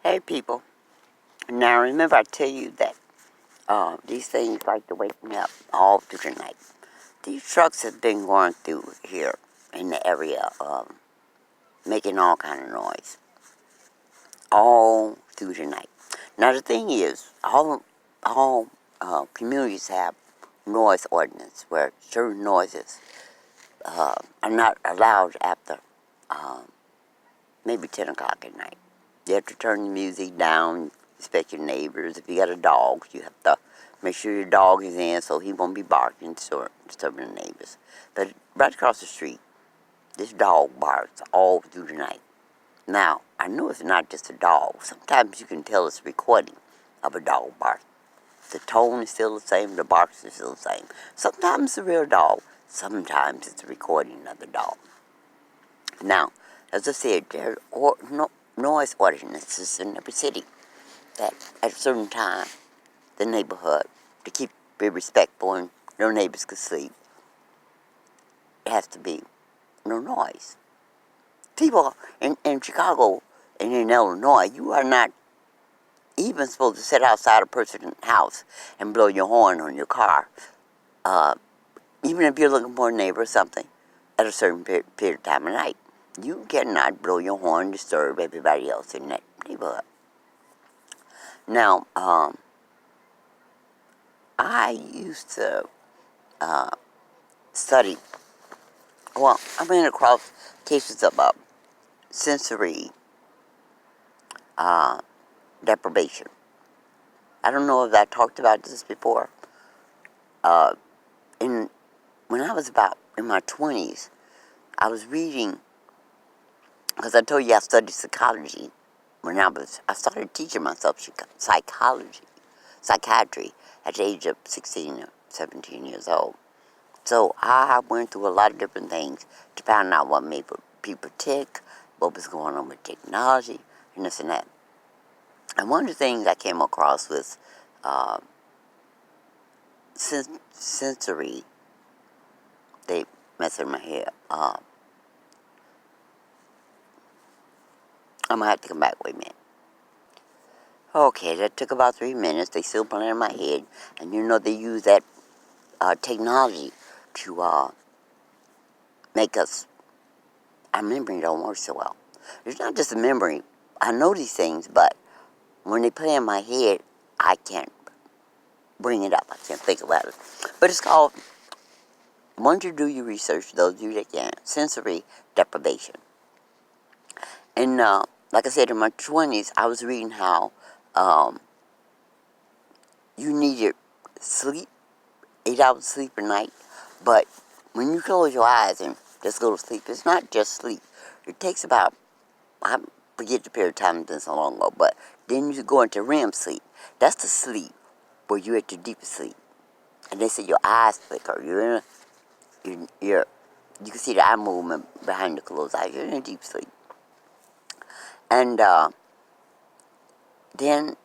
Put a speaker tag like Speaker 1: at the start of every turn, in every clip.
Speaker 1: Hey people, now remember I tell you that these things like to wake me up all through the night. These trucks have been going through here in the area, making all kind of noise all through the night. Now the thing is, all communities have noise ordinance where certain noises are not allowed after maybe 10 o'clock at night. You have to turn the music down, respect your neighbors. If you got a dog, you have to make sure your dog is in so he won't be barking, disturbing the neighbors. But right across the street, this dog barks all through the night. Now, I know it's not just a dog. Sometimes you can tell it's a recording of a dog bark. The tone is still the same, the barks are still the same. Sometimes it's a real dog, sometimes it's a recording of the dog. Now, as I said, there are noise ordinances in every city that at a certain time, the neighborhood, to keep it respectful and no neighbors could sleep, it has to be no noise. People in Chicago and in Illinois, you are not even supposed to sit outside a person's house and blow your horn on your car, even if you're looking for a neighbor or something, at a certain period of time of night. You cannot blow your horn and disturb everybody else in that neighborhood. Now, I used to study, well, I ran across cases of sensory deprivation. I don't know if I talked about this before. When I was about in my 20s, I was reading, because I told you I studied psychology. When I started teaching myself psychiatry at the age of 16 or 17 years old. So I went through a lot of different things to find out what made people tick, what was going on with technology, and this and that. And one of the things I came across was sensory. They mess in my head. I'm gonna have to come back. Wait a minute. Okay, that took about 3 minutes. They still playing in my head, and they use that technology to make us. Our memory don't work so well. It's not just a memory. I know these things, but when they play in my head, I can't bring it up. I can't think about it. But it's called, once you do your research, those of you that can, sensory deprivation. And like I said, in my 20s, I was reading how you needed sleep, 8 hours sleep a night. But when you close your eyes and just go to sleep, it's not just sleep. It takes about, I forget the period of time, it's been so long ago, but then you go into REM sleep. That's the sleep where you're at your deepest sleep. And they say your eyes flicker. You can see the eye movement behind the closed eyes. You're in a deep sleep. And then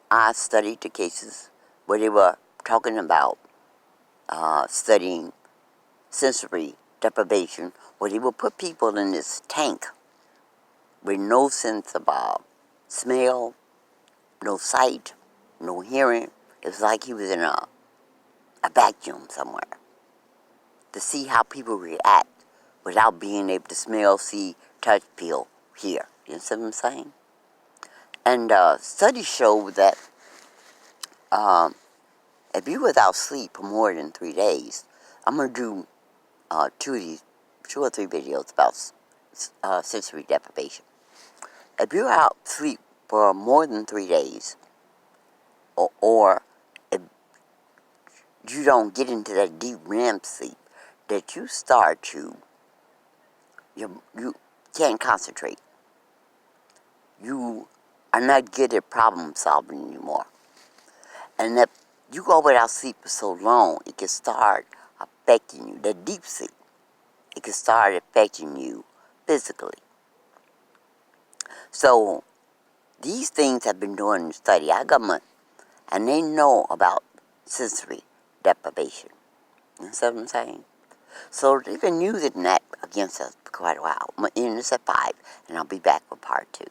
Speaker 1: I studied the cases where they were talking about studying sensory deprivation, where they would put people in this tank with no sense of smell, no sight, no hearing. It was like he was in a vacuum somewhere, to see how people react without being able to smell, see, touch, feel, hear. You know what I'm saying? And studies show that if you're without sleep for more than 3 days, I'm going to do two or three videos about sensory deprivation. If you're out sleep for more than 3 days, or if you don't get into that deep REM sleep, that you start to, you can't concentrate. You are not good at problem solving anymore. And if you go without sleep for so long, it can start affecting you. The deep sleep, it can start affecting you physically. So these things have been doing in study. I got my, and they know about sensory deprivation. You know what I'm saying? So they've been using that against us for quite a while. I'm going to end this at 5, and I'll be back with part 2.